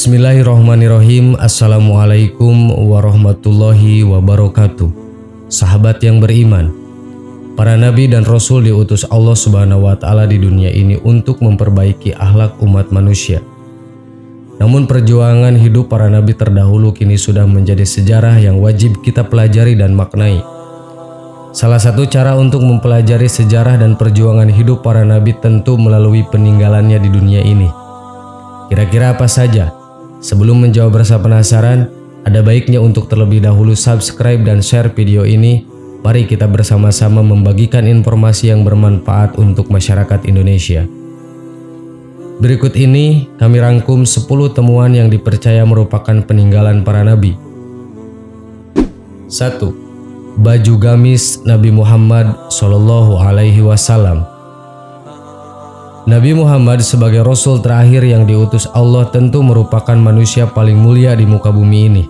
Bismillahirrahmanirrahim. Assalamualaikum warahmatullahi wabarakatuh. Sahabat yang beriman, para nabi dan rasul diutus Allah Subhanahu wa taala di dunia ini untuk memperbaiki akhlak umat manusia. Namun perjuangan hidup para nabi terdahulu kini sudah menjadi sejarah yang wajib kita pelajari dan maknai. Salah satu cara untuk mempelajari sejarah dan perjuangan hidup para nabi tentu melalui peninggalannya di dunia ini. Kira-kira apa saja? Sebelum menjawab rasa penasaran, ada baiknya untuk terlebih dahulu subscribe dan share video ini. Mari kita bersama-sama membagikan informasi yang bermanfaat untuk masyarakat Indonesia. Berikut ini kami rangkum 10 temuan yang dipercaya merupakan peninggalan para nabi. 1. Baju gamis Nabi Muhammad SAW. Nabi Muhammad sebagai Rasul terakhir yang diutus Allah tentu merupakan manusia paling mulia di muka bumi ini.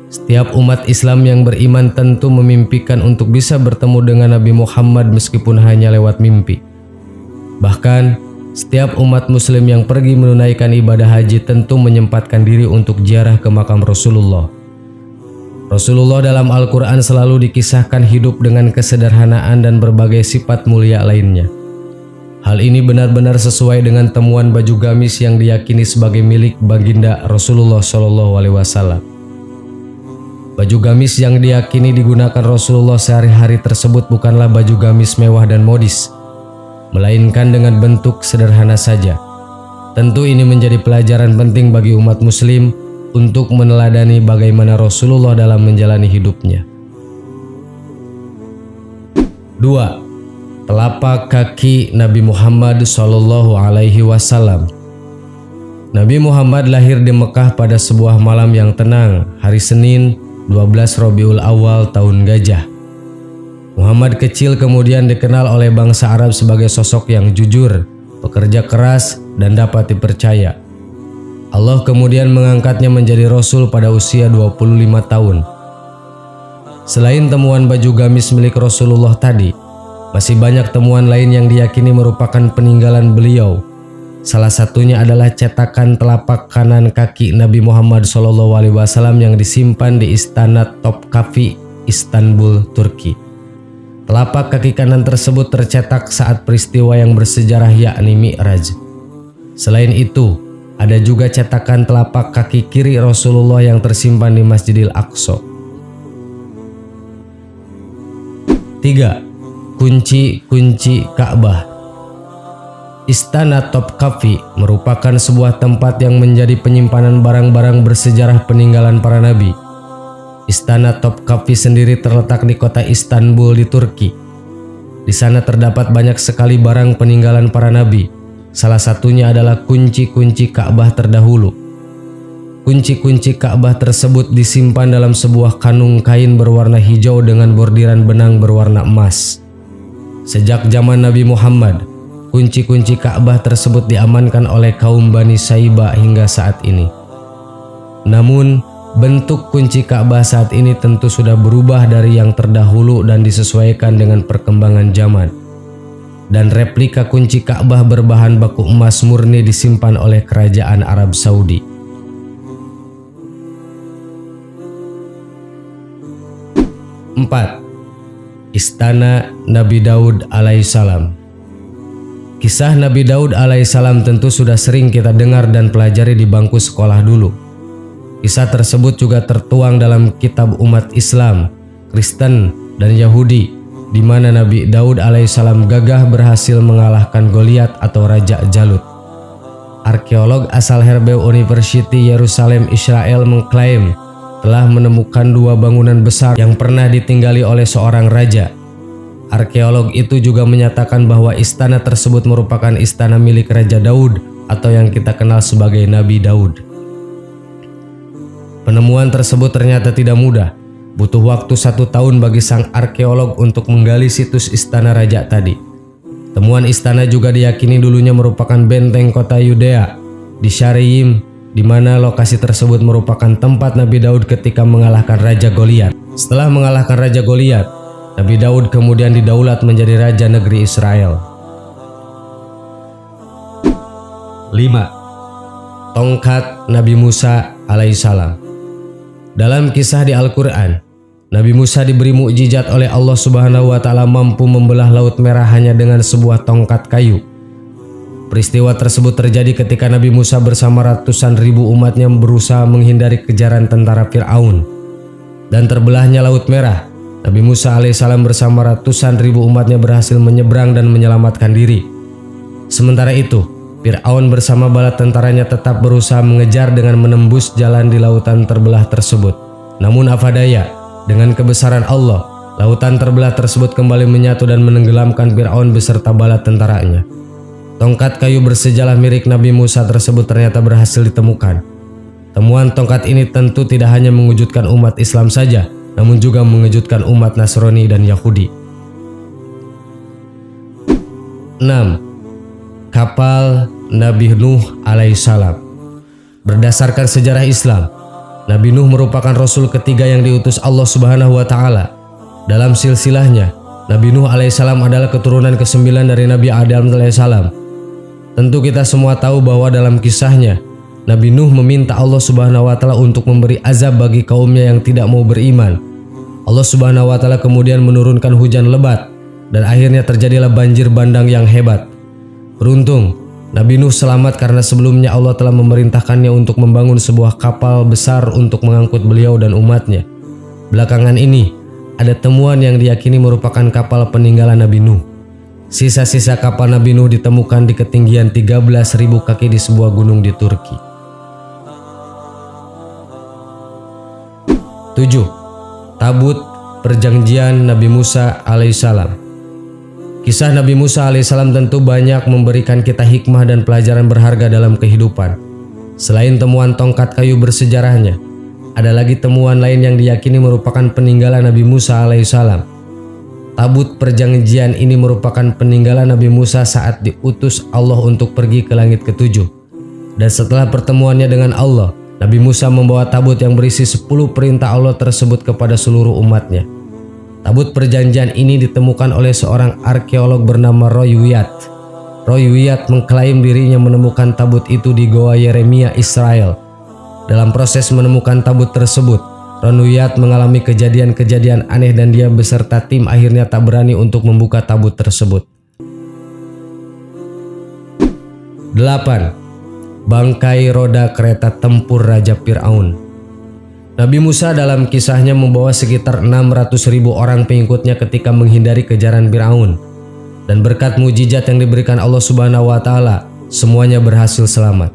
Setiap umat Islam yang beriman tentu memimpikan untuk bisa bertemu dengan Nabi Muhammad meskipun hanya lewat mimpi. Bahkan, setiap umat Muslim yang pergi menunaikan ibadah haji tentu menyempatkan diri untuk ziarah ke makam Rasulullah. Rasulullah dalam Al-Quran selalu dikisahkan hidup dengan kesederhanaan dan berbagai sifat mulia lainnya. Hal ini benar-benar sesuai dengan temuan baju gamis yang diyakini sebagai milik baginda Rasulullah SAW. Baju gamis yang diyakini digunakan Rasulullah sehari-hari tersebut bukanlah baju gamis mewah dan modis, melainkan dengan bentuk sederhana saja. Tentu ini menjadi pelajaran penting bagi umat muslim untuk meneladani bagaimana Rasulullah dalam menjalani hidupnya. 2. Telapak kaki Nabi Muhammad SAW. Nabi Muhammad lahir di Mekah pada sebuah malam yang tenang, hari Senin 12 Rabiul Awal tahun Gajah. Muhammad kecil kemudian dikenal oleh bangsa Arab sebagai sosok yang jujur, pekerja keras, dan dapat dipercaya. Allah kemudian mengangkatnya menjadi Rasul pada usia 25 tahun. Selain temuan baju gamis milik Rasulullah tadi, masih banyak temuan lain yang diyakini merupakan peninggalan beliau. Salah satunya adalah cetakan telapak kanan kaki Nabi Muhammad SAW yang disimpan di Istana Topkapi, Istanbul, Turki. Telapak kaki kanan tersebut tercetak saat peristiwa yang bersejarah yakni Mi'raj. Selain itu, ada juga cetakan telapak kaki kiri Rasulullah yang tersimpan di Masjidil Aqsa. 3. Kunci-kunci Ka'bah. Istana Topkapi merupakan sebuah tempat yang menjadi penyimpanan barang-barang bersejarah peninggalan para nabi. Istana Topkapi sendiri terletak di kota Istanbul di Turki. Di sana terdapat banyak sekali barang peninggalan para nabi. Salah satunya adalah kunci-kunci Ka'bah terdahulu. Kunci-kunci Ka'bah tersebut disimpan dalam sebuah kanung kain berwarna hijau dengan bordiran benang berwarna emas. Sejak zaman Nabi Muhammad, kunci-kunci Ka'bah tersebut diamankan oleh kaum Bani Saiba hingga saat ini. Namun, bentuk kunci Ka'bah saat ini tentu sudah berubah dari yang terdahulu dan disesuaikan dengan perkembangan zaman. Dan replika kunci Ka'bah berbahan baku emas murni disimpan oleh kerajaan Arab Saudi. 4. Istana Nabi Daud alaihissalam. Kisah Nabi Daud alaihissalam tentu sudah sering kita dengar dan pelajari di bangku sekolah dulu. Kisah tersebut juga tertuang dalam kitab umat Islam, Kristen, dan Yahudi, di mana Nabi Daud alaihissalam gagah berhasil mengalahkan Goliat atau Raja Jalut. Arkeolog asal Hebrew University Yerusalem, Israel mengklaim telah menemukan 2 bangunan besar yang pernah ditinggali oleh seorang raja. Arkeolog itu juga menyatakan bahwa istana tersebut merupakan istana milik Raja Daud atau yang kita kenal sebagai Nabi Daud. Penemuan tersebut ternyata tidak mudah. Butuh waktu 1 tahun bagi sang arkeolog untuk menggali situs istana raja tadi. Temuan istana juga diyakini dulunya merupakan benteng kota Yudea di Shareim, di mana lokasi tersebut merupakan tempat Nabi Daud ketika mengalahkan Raja Goliat. Setelah mengalahkan Raja Goliat, Nabi Daud kemudian didaulat menjadi raja negeri Israel. 5. Tongkat Nabi Musa alaihissalam. Dalam kisah di Al-Quran, Nabi Musa diberi mukjizat oleh Allah Subhanahu wa Ta'ala mampu membelah Laut Merah hanya dengan sebuah tongkat kayu. Peristiwa tersebut terjadi ketika Nabi Musa bersama ratusan ribu umatnya berusaha menghindari kejaran tentara Fir'aun dan terbelahnya Laut Merah. Nabi Musa alaihissalam bersama ratusan ribu umatnya berhasil menyeberang dan menyelamatkan diri. Sementara itu, Fir'aun bersama bala tentaranya tetap berusaha mengejar dengan menembus jalan di lautan terbelah tersebut. Namun apa daya, dengan kebesaran Allah, lautan terbelah tersebut kembali menyatu dan menenggelamkan Fir'aun beserta bala tentaranya. Tongkat kayu bersejarah milik Nabi Musa tersebut ternyata berhasil ditemukan. Temuan tongkat ini tentu tidak hanya mengejutkan umat Islam saja, namun juga mengejutkan umat Nasrani dan Yahudi. 6. Kapal Nabi Nuh alaihissalam. Berdasarkan sejarah Islam, Nabi Nuh merupakan Rasul ketiga yang diutus Allah Subhanahu wa Ta'ala. Dalam silsilahnya, Nabi Nuh alaihissalam adalah keturunan ke-9 dari Nabi Adam alaihissalam. Tentu kita semua tahu bahwa dalam kisahnya, Nabi Nuh meminta Allah Subhanahu wa Ta'ala untuk memberi azab bagi kaumnya yang tidak mau beriman. Allah Subhanahu wa Ta'ala kemudian menurunkan hujan lebat dan akhirnya terjadilah banjir bandang yang hebat. Beruntung, Nabi Nuh selamat karena sebelumnya Allah telah memerintahkannya untuk membangun sebuah kapal besar untuk mengangkut beliau dan umatnya. Belakangan ini, ada temuan yang diyakini merupakan kapal peninggalan Nabi Nuh. Sisa-sisa kapal Nabi Nuh ditemukan di ketinggian 13.000 kaki di sebuah gunung di Turki. 7. Tabut Perjanjian Nabi Musa alaihissalam. Kisah Nabi Musa alaihissalam tentu banyak memberikan kita hikmah dan pelajaran berharga dalam kehidupan. Selain temuan tongkat kayu bersejarahnya, ada lagi temuan lain yang diyakini merupakan peninggalan Nabi Musa alaihissalam. Tabut perjanjian ini merupakan peninggalan Nabi Musa saat diutus Allah untuk pergi ke langit ke-7. Dan setelah pertemuannya dengan Allah, Nabi Musa membawa tabut yang berisi 10 perintah Allah tersebut kepada seluruh umatnya. Tabut perjanjian ini ditemukan oleh seorang arkeolog bernama Roy Wyatt. Roy Wyatt mengklaim dirinya menemukan tabut itu di Goa Yeremia, Israel. Dalam proses menemukan tabut tersebut, Ron Wyatt mengalami kejadian-kejadian aneh dan dia beserta tim akhirnya tak berani untuk membuka tabut tersebut. 8. Bangkai roda kereta tempur Raja Fir'aun. Nabi Musa dalam kisahnya membawa sekitar 600.000 orang pengikutnya ketika menghindari kejaran Fir'aun. Dan berkat mujizat yang diberikan Allah Subhanahu wa Ta'ala, semuanya berhasil selamat.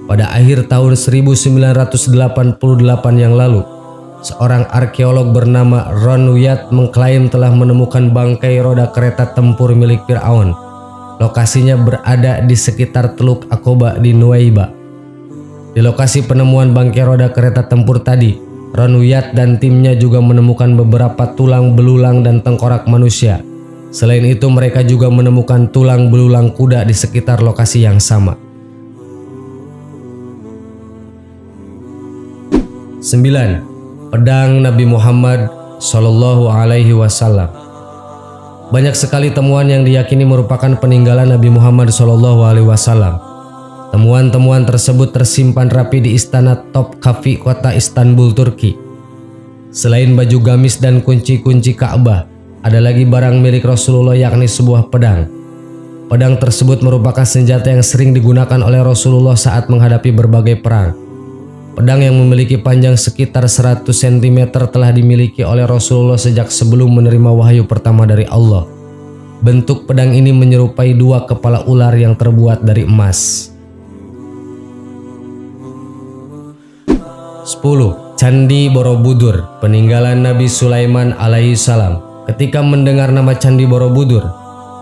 Pada akhir tahun 1988 yang lalu, seorang arkeolog bernama Ron Wyatt mengklaim telah menemukan bangkai roda kereta tempur milik Fir'aun. Lokasinya berada di sekitar Teluk Aqaba di Nuwaiba. Di lokasi penemuan bangkai roda kereta tempur tadi, Ron Wyatt dan timnya juga menemukan beberapa tulang belulang dan tengkorak manusia. Selain itu, mereka juga menemukan tulang belulang kuda di sekitar lokasi yang sama. 9. Pedang Nabi Muhammad Sallallahu Alaihi Wasallam. Banyak sekali temuan yang diyakini merupakan peninggalan Nabi Muhammad Sallallahu Alaihi Wasallam. Temuan-temuan tersebut tersimpan rapi di Istana Topkapi, kota Istanbul, Turki. Selain baju gamis dan kunci-kunci Ka'bah, ada lagi barang milik Rasulullah yakni sebuah pedang. Pedang tersebut merupakan senjata yang sering digunakan oleh Rasulullah saat menghadapi berbagai perang. Pedang yang memiliki panjang sekitar 100 cm telah dimiliki oleh Rasulullah sejak sebelum menerima wahyu pertama dari Allah. Bentuk pedang ini menyerupai 2 kepala ular yang terbuat dari emas. 10. Candi Borobudur, peninggalan Nabi Sulaiman alaihissalam. Ketika mendengar nama Candi Borobudur,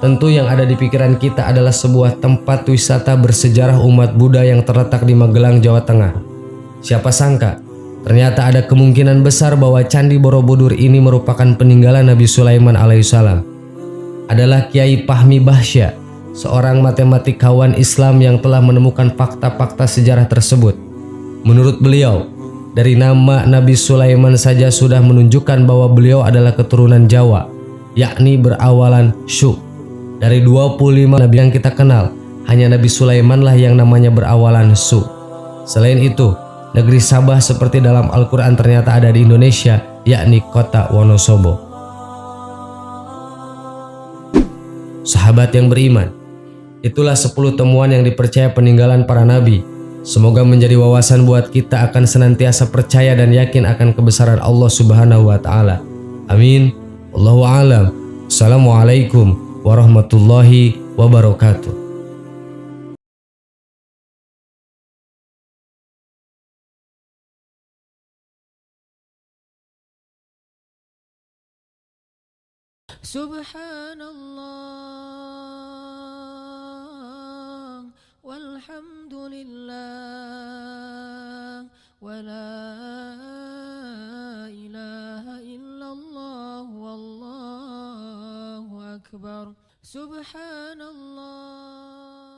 tentu yang ada di pikiran kita adalah sebuah tempat wisata bersejarah umat Buddha yang terletak di Magelang, Jawa Tengah. Siapa sangka, ternyata ada kemungkinan besar bahwa Candi Borobudur ini merupakan peninggalan Nabi Sulaiman alaihissalam. Adalah Kiai Fahmi Bahsya, seorang matematikawan Islam yang telah menemukan fakta-fakta sejarah tersebut. Menurut beliau, dari nama Nabi Sulaiman saja sudah menunjukkan bahwa beliau adalah keturunan Jawa, yakni berawalan Syu. Dari 25 nabi yang kita kenal, hanya Nabi Sulaiman lah yang namanya berawalan Su. Selain itu, negeri Sabah seperti dalam Al-Quran ternyata ada di Indonesia, yakni kota Wonosobo. Sahabat yang beriman, itulah 10 temuan yang dipercaya peninggalan para nabi. Semoga menjadi wawasan buat kita akan senantiasa percaya dan yakin akan kebesaran Allah Subhanahu wa Ta'ala. Amin. Wallahu a'lam. Assalamualaikum warahmatullahi wabarakatuh. Subhanallah walhamdulillah wala ilaha illallah wallahu akbar. Subhanallah.